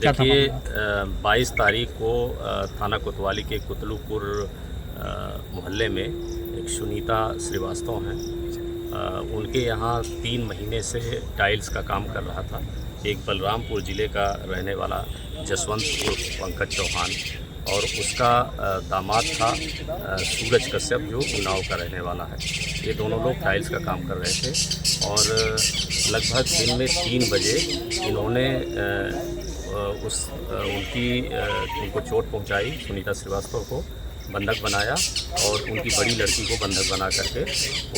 देखिए 22 तारीख को थाना कोतवाली के कुतलूपुर मोहल्ले में एक सुनीता श्रीवास्तव हैं। उनके यहाँ 3 महीने से टाइल्स का काम कर रहा था एक बलरामपुर ज़िले का रहने वाला जसवंत उर्फ पंकज चौहान, और उसका दामाद था सूरज कश्यप जो उन्नाव का रहने वाला है। ये दोनों लोग टाइल्स का काम कर रहे थे और लगभग दिन में 3 बजे इन्होंने उनको चोट पहुंचाई, सुनीता श्रीवास्तव को बंधक बनाया और उनकी बड़ी लड़की को बंधक बना करके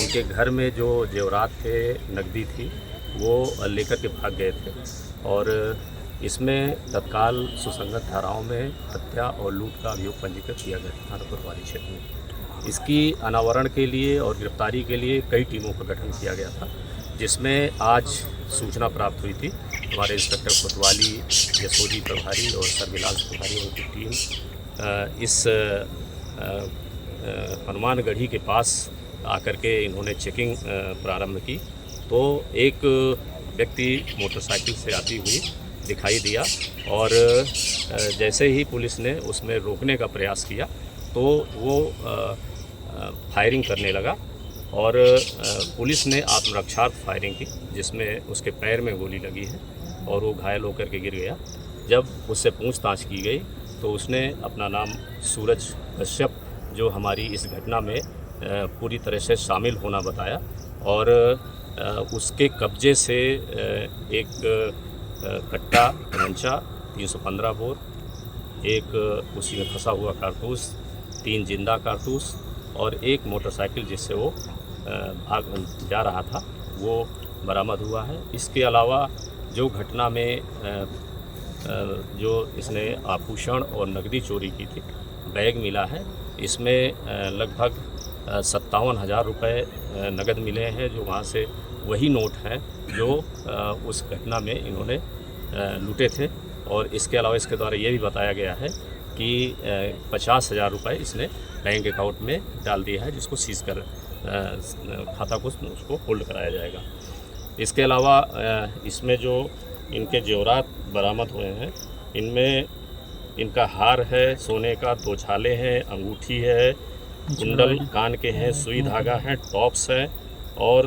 उनके घर में जो जेवरात थे, नकदी थी, वो लेकर के भाग गए थे। और इसमें तत्काल सुसंगत धाराओं में हत्या और लूट का अभियोग पंजीकृत किया गया था थाना कोतवाली क्षेत्र में। इसकी अनावरण के लिए और गिरफ्तारी के लिए कई टीमों का गठन किया गया था, जिसमें आज सूचना प्राप्त हुई थी। हमारे इंस्पेक्टर कोतवाली, यशोजी प्रभारी और सर्विलांस प्रभारी उनकी टीम इस हनुमानगढ़ी के पास आकर के इन्होंने चेकिंग प्रारंभ की तो एक व्यक्ति मोटरसाइकिल से आती हुई दिखाई दिया और जैसे ही पुलिस ने उसमें रोकने का प्रयास किया तो वो फायरिंग करने लगा और पुलिस ने आत्मरक्षार्थ फायरिंग की, जिसमें उसके पैर में गोली लगी है और वो घायल होकर के गिर गया। जब उससे पूछताछ की गई तो उसने अपना नाम सूरज कश्यप, जो हमारी इस घटना में पूरी तरह से शामिल होना बताया और उसके कब्जे से एक कट्टा रंचा 315 बोर, एक उसी में फंसा हुआ कारतूस, 3 जिंदा कारतूस और एक मोटरसाइकिल जिससे वो भाग जा रहा था वो बरामद हुआ है। इसके अलावा जो घटना में जो इसने आभूषण और नकदी चोरी की थी, बैग मिला है, इसमें लगभग 57,000 रुपये नगद मिले हैं, जो वहाँ से वही नोट हैं जो उस घटना में इन्होंने लूटे थे। और इसके अलावा इसके द्वारा ये भी बताया गया है कि 50,000 रुपये इसने बैंक अकाउंट में डाल दिया है, जिसको सीज कर खाता को उसको होल्ड कराया जाएगा। इसके अलावा इसमें जो इनके जेवरात बरामद हुए हैं, इनमें इनका हार है सोने का, 2 छाले हैं, अंगूठी है, कुंडल कान के हैं, सुई धागा है, टॉप्स हैं और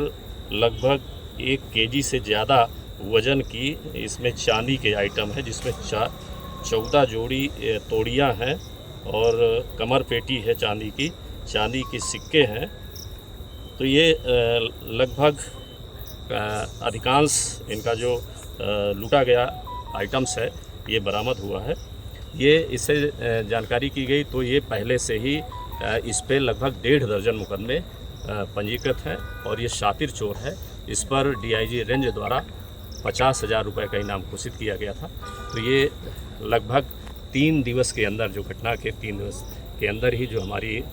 लगभग 1 केजी से ज़्यादा वज़न की इसमें चांदी के आइटम है, जिसमें 14 जोड़ी तोड़ियाँ हैं और कमर पेटी है चांदी की सिक्के हैं। तो ये लगभग अधिकांश इनका जो लूटा गया आइटम्स है ये बरामद हुआ है। ये इससे जानकारी की गई तो ये पहले से ही इस पे लगभग 1.5 दर्जन मुकदमे पंजीकृत हैं और ये शातिर चोर है। इस पर डीआईजी रेंज द्वारा 50,000 रुपये का इनाम घोषित किया गया था। तो ये लगभग 3 दिवस के अंदर, जो घटना के 3 दिवस के अंदर ही जो हमारी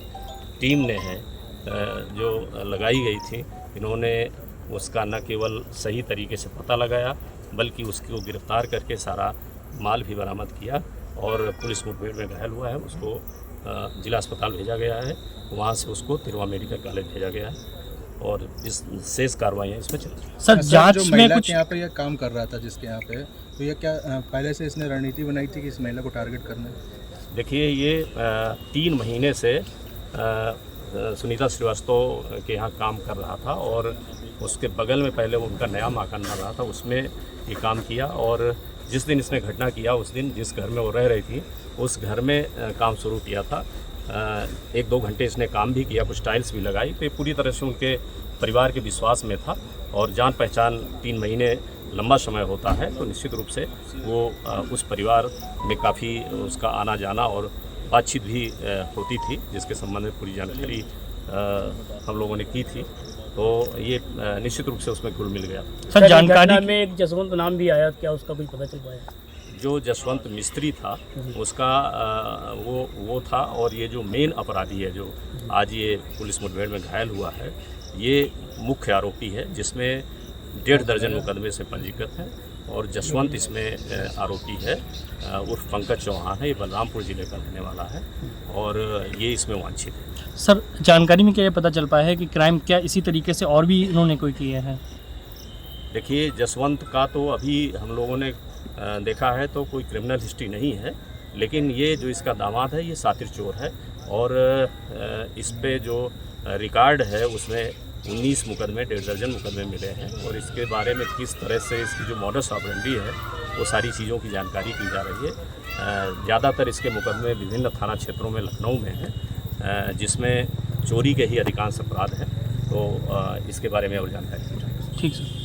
टीम ने है जो लगाई गई थी, इन्होंने उसका न केवल सही तरीके से पता लगाया बल्कि उसको गिरफ्तार करके सारा माल भी बरामद किया और पुलिस मुठभेड़ में घायल हुआ है, उसको जिला अस्पताल भेजा गया है, वहाँ से उसको तिरवा मेडिकल कॉलेज भेजा गया है और इस शेष कार्रवाइयाँ इसमें चल रही हैं। सर जांच जो में महिला कुछ के यहाँ पे यह काम कर रहा था जिसके यहाँ पे, तो ये क्या पहले से इसने रणनीति बनाई थी कि इस महिला को टारगेट करना है? देखिए ये 3 महीने से सुनीता श्रीवास्तव के यहाँ काम कर रहा था और उसके बगल में पहले वो उनका नया मकान बन रहा था, उसमें ये काम किया और जिस दिन इसने घटना किया उस दिन जिस घर में वो रह रही थी उस घर में काम शुरू किया था। 1-2 घंटे इसने काम भी किया, कुछ टाइल्स भी लगाई। तो ये पूरी तरह से उनके परिवार के विश्वास में था और जान पहचान 3 महीने लंबा समय होता है, तो निश्चित रूप से वो उस परिवार में काफ़ी उसका आना जाना और बातचीत भी होती थी, जिसके संबंध में पूरी जानकारी हम लोगों ने की थी। तो ये निश्चित रूप से उसमें घुल मिल गया। सर जानकारी में एक जसवंत नाम भी आया, क्या उसका कुछ पता चल पाया? जो जसवंत मिस्त्री था उसका वो था और ये जो मेन अपराधी है जो आज ये पुलिस मुठभेड़ में घायल हुआ है, ये मुख्य आरोपी है, जिसमें 1.5 दर्जन मुकदमे से पंजीकृत है और जसवंत इसमें आरोपी है, उर्फ पंकज चौहान है। ये बलरामपुर ज़िले का रहने वाला है और ये इसमें वांछित है। सर जानकारी में क्या ये पता चल पाया है कि क्राइम क्या इसी तरीके से और भी इन्होंने कोई किए हैं? देखिए जसवंत का तो अभी हम लोगों ने देखा है तो कोई क्रिमिनल हिस्ट्री नहीं है, लेकिन ये जो इसका दामाद है ये सातिर चोर है और इस पे जो रिकॉर्ड है उसमें 19 मुकदमे, 1.5 दर्जन मुकदमे मिले हैं और इसके बारे में किस तरह से इसकी जो मॉडस ऑपरेंडी है वो सारी चीज़ों की जानकारी की जा रही है। ज़्यादातर इसके मुकदमे विभिन्न थाना क्षेत्रों में लखनऊ में हैं, जिसमें चोरी के ही अधिकांश अपराध हैं। तो इसके बारे में और जानकारी। ठीक सर।